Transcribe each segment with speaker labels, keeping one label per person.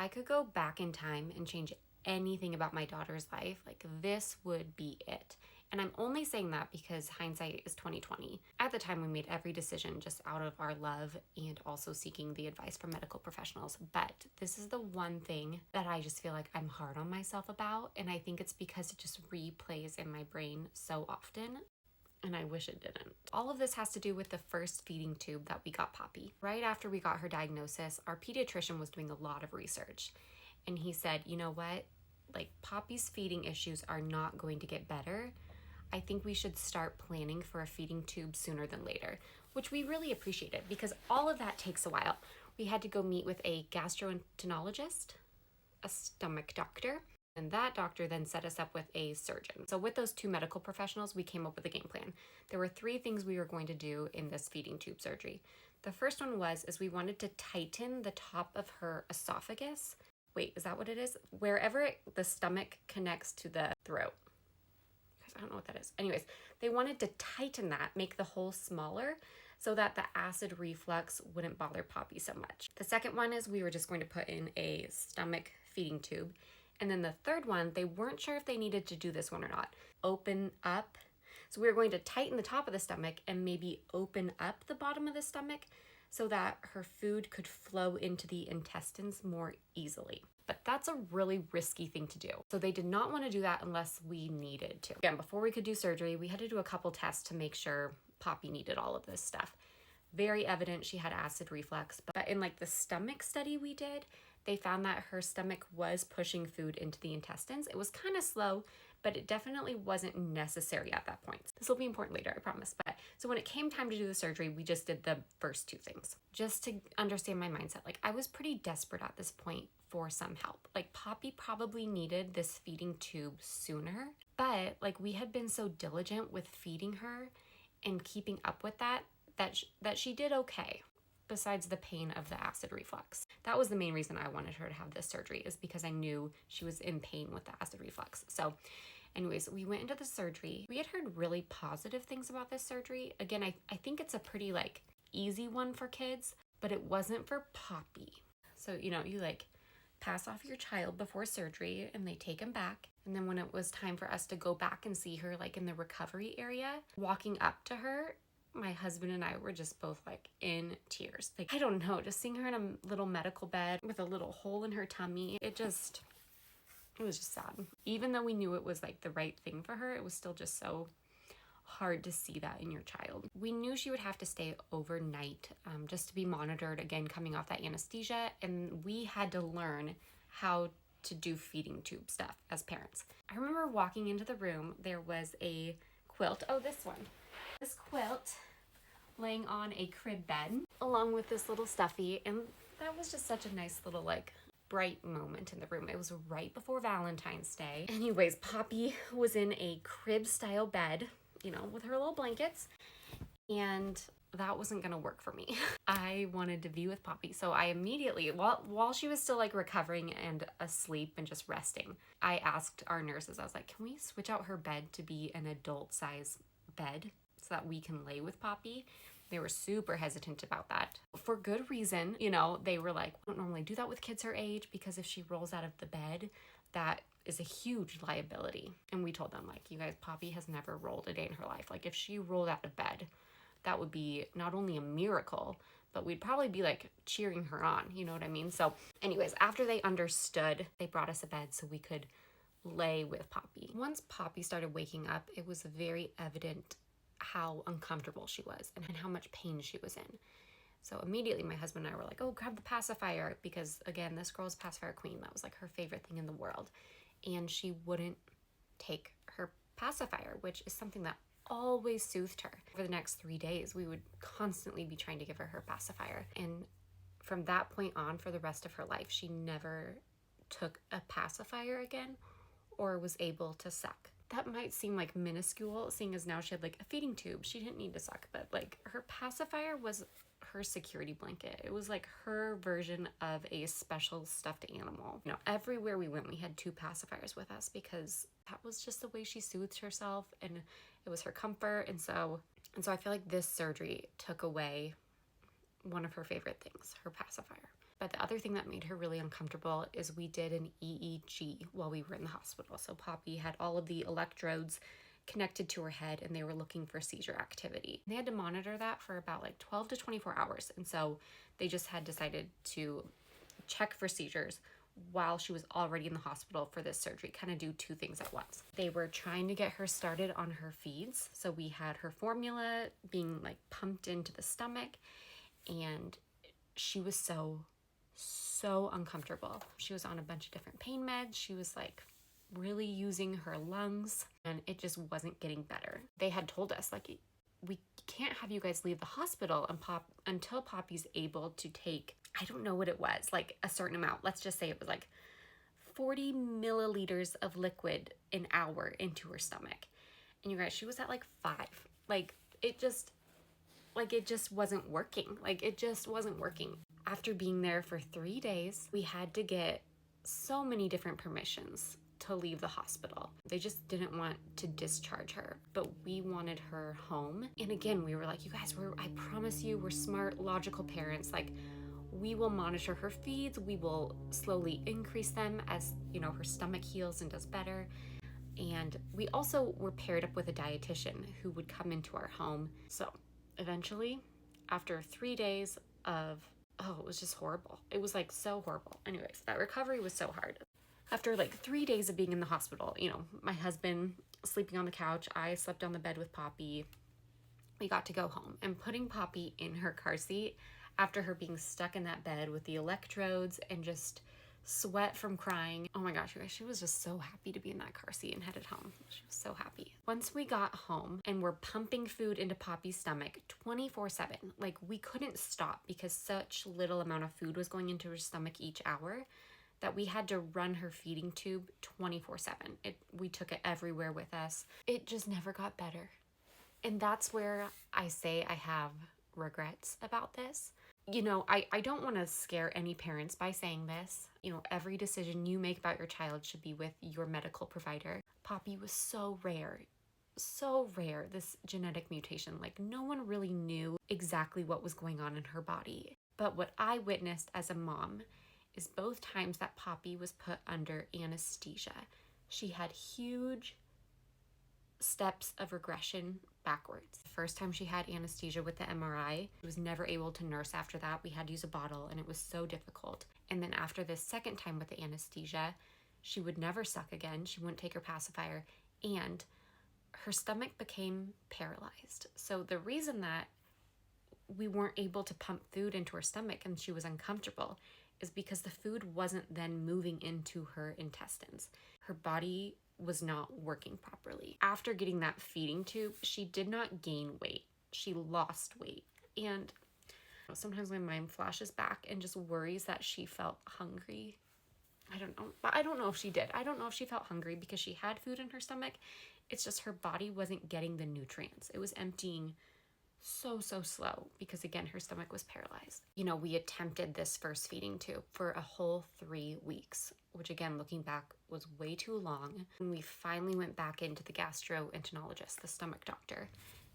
Speaker 1: I could go back in time and change anything about my daughter's life, like this would be it. And I'm only saying that because hindsight is 2020. At the time, we made every decision just out of our love and also seeking the advice from medical professionals. But this is the one thing that I just feel like I'm hard on myself about. And I think it's because it just replays in my brain so often. And I wish it didn't. All of this has to do with the first feeding tube that we got Poppy. Right after we got her diagnosis, our pediatrician was doing a lot of research. And he said, you know what? Like, Poppy's feeding issues are not going to get better. I think we should start planning for a feeding tube sooner than later, which we really appreciated because all of that takes a while. We had to go meet with a gastroenterologist, a stomach doctor, and that doctor then set us up with a surgeon. So with those two medical professionals, we came up with a game plan. There were 3 things we were going to do in this feeding tube surgery. The first one is we wanted to tighten the top of her esophagus. Wait, is that what it is? Wherever the stomach connects to the throat. I don't know what that is. Anyways, they wanted to tighten that, make the hole smaller so that the acid reflux wouldn't bother Poppy so much. The second one is we were just going to put in a stomach feeding tube. And then the third one, they weren't sure if they needed to do this one or not. Open up. So we were going to tighten the top of the stomach and maybe open up the bottom of the stomach so that her food could flow into the intestines more easily. But that's a really risky thing to do. So they did not want to do that unless we needed to. Again, before we could do surgery, we had to do a couple tests to make sure Poppy needed all of this stuff. Very evident she had acid reflux, but in like the stomach study we did, they found that her stomach was pushing food into the intestines. It was kind of slow, but it definitely wasn't necessary at that point. This will be important later, I promise. But so when it came time to do the surgery, we just did the first 2 things. Just to understand my mindset, like I was pretty desperate at this point for some help. Like Poppy probably needed this feeding tube sooner, but like we had been so diligent with feeding her and keeping up with that she did okay. Besides the pain of the acid reflux. That was the main reason I wanted her to have this surgery, is because I knew she was in pain with the acid reflux. So anyways, we went into the surgery. We had heard really positive things about this surgery. Again, I think it's a pretty like easy one for kids, but it wasn't for Poppy. So, you know, you like pass off your child before surgery and they take him back. And then when it was time for us to go back and see her like in the recovery area, walking up to her, my husband and I were just both like in tears. Like, I don't know, just seeing her in a little medical bed with a little hole in her tummy, it was just sad. Even though we knew it was like the right thing for her, it was still just so hard to see that in your child. We knew she would have to stay overnight just to be monitored, again, coming off that anesthesia. And we had to learn how to do feeding tube stuff as parents. I remember walking into the room, there was a quilt. Oh, this one. This quilt laying on a crib bed along with this little stuffy, and that was just such a nice little like bright moment in the room. It was right before Valentine's Day. Anyways, Poppy was in a crib style bed, you know, with her little blankets, and that wasn't gonna work for me. I wanted to be with Poppy, so I immediately, while she was still like recovering and asleep and just resting, I asked our nurses, I was like, can we switch out her bed to be an adult size bed so that we can lay with Poppy? They were super hesitant about that. For good reason, you know, they were like, we don't normally do that with kids her age because if she rolls out of the bed, that is a huge liability. And we told them, like, you guys, Poppy has never rolled a day in her life. Like, if she rolled out of bed, that would be not only a miracle, but we'd probably be like cheering her on, you know what I mean? So anyways, after they understood, they brought us a bed so we could lay with Poppy. Once Poppy started waking up, it was very evident how uncomfortable she was and how much pain she was in. So immediately my husband and I were like, oh, grab the pacifier, because again, this girl's pacifier queen. That was like her favorite thing in the world. And she wouldn't take her pacifier, which is something that always soothed her. For the next 3 days, we would constantly be trying to give her her pacifier. And from that point on, for the rest of her life, she never took a pacifier again or was able to suck. That might seem like minuscule, seeing as now she had like a feeding tube. She didn't need to suck, but like her pacifier was her security blanket. It was like her version of a special stuffed animal. You know, everywhere we went, we had 2 pacifiers with us because that was just the way she soothed herself, and it was her comfort. And so I feel like this surgery took away one of her favorite things, her pacifier. But the other thing that made her really uncomfortable is we did an EEG while we were in the hospital. So Poppy had all of the electrodes connected to her head and they were looking for seizure activity. They had to monitor that for about like 12 to 24 hours. And so they just had decided to check for seizures while she was already in the hospital for this surgery, kind of do two things at once. They were trying to get her started on her feeds. So we had her formula being like pumped into the stomach, and she was so uncomfortable. She was on a bunch of different pain meds. She was like really using her lungs, and it just wasn't getting better. They had told us, like, we can't have you guys leave the hospital until Poppy's able to take, I don't know what it was, like a certain amount. Let's just say it was like 40 milliliters of liquid an hour into her stomach. And you guys, she was at like 5. It just wasn't working. It just wasn't working. After being there for 3 days, we had to get so many different permissions to leave the hospital. They just didn't want to discharge her, but we wanted her home. And again, we were like, you guys, I promise you, we're smart, logical parents. Like, we will monitor her feeds. We will slowly increase them as, her stomach heals and does better. And we also were paired up with a dietitian who would come into our home. So eventually, after 3 days of, it was just horrible. It was like so horrible. Anyways, that recovery was so hard. After like 3 days of being in the hospital, my husband sleeping on the couch, I slept on the bed with Poppy. We got to go home, and putting Poppy in her car seat after her being stuck in that bed with the electrodes and just sweat from crying. Oh my gosh, you guys, she was just so happy to be in that car seat and headed home. She was so happy. Once we got home and we're pumping food into Poppy's stomach 24/7, like we couldn't stop because such little amount of food was going into her stomach each hour that we had to run her feeding tube 24/7. We took it everywhere with us. It just never got better. And that's where I say I have regrets about this. I don't want to scare any parents by saying this. Every decision you make about your child should be with your medical provider. Poppy was so rare, this genetic mutation. Like, no one really knew exactly what was going on in her body. But what I witnessed as a mom is both times that Poppy was put under anesthesia, she had huge steps of regression backwards. The first time she had anesthesia with the MRI, she was never able to nurse after that. We had to use a bottle, and it was so difficult. And then after this second time with the anesthesia, she would never suck again. She wouldn't take her pacifier, and her stomach became paralyzed. So the reason that we weren't able to pump food into her stomach and she was uncomfortable is because the food wasn't then moving into her intestines. Her body was not working properly. After getting that feeding tube, she did not gain weight. She lost weight. And sometimes my mind flashes back and just worries that she felt hungry. I don't know. But I don't know if she did. I don't know if she felt hungry because she had food in her stomach. It's just her body wasn't getting the nutrients. It was emptying so slow because, again, her stomach was paralyzed. We attempted this first feeding tube for a whole 3 weeks, which, again, looking back, was way too long. And we finally went back into the gastroenterologist, the stomach doctor,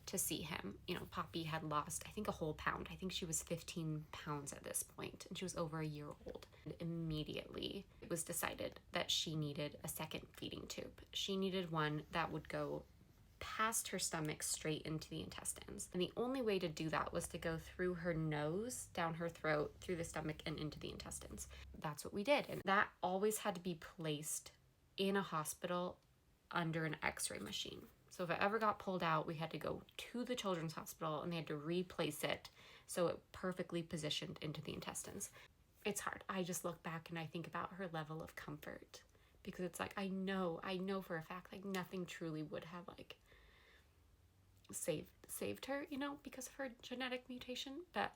Speaker 1: to see him. Poppy had lost, I think, a whole pound. I think she was 15 pounds at this point, and she was over a year old. And immediately, it was decided that she needed a second feeding tube. She needed one that would go past her stomach straight into the intestines. And the only way to do that was to go through her nose, down her throat, through the stomach, and into the intestines. That's what we did. And that always had to be placed in a hospital under an x-ray machine. So if it ever got pulled out, we had to go to the children's hospital and they had to replace it so it perfectly positioned into the intestines. It's hard. I just look back and I think about her level of comfort because it's like, I know for a fact, like nothing truly would have like saved her, because of her genetic mutation. But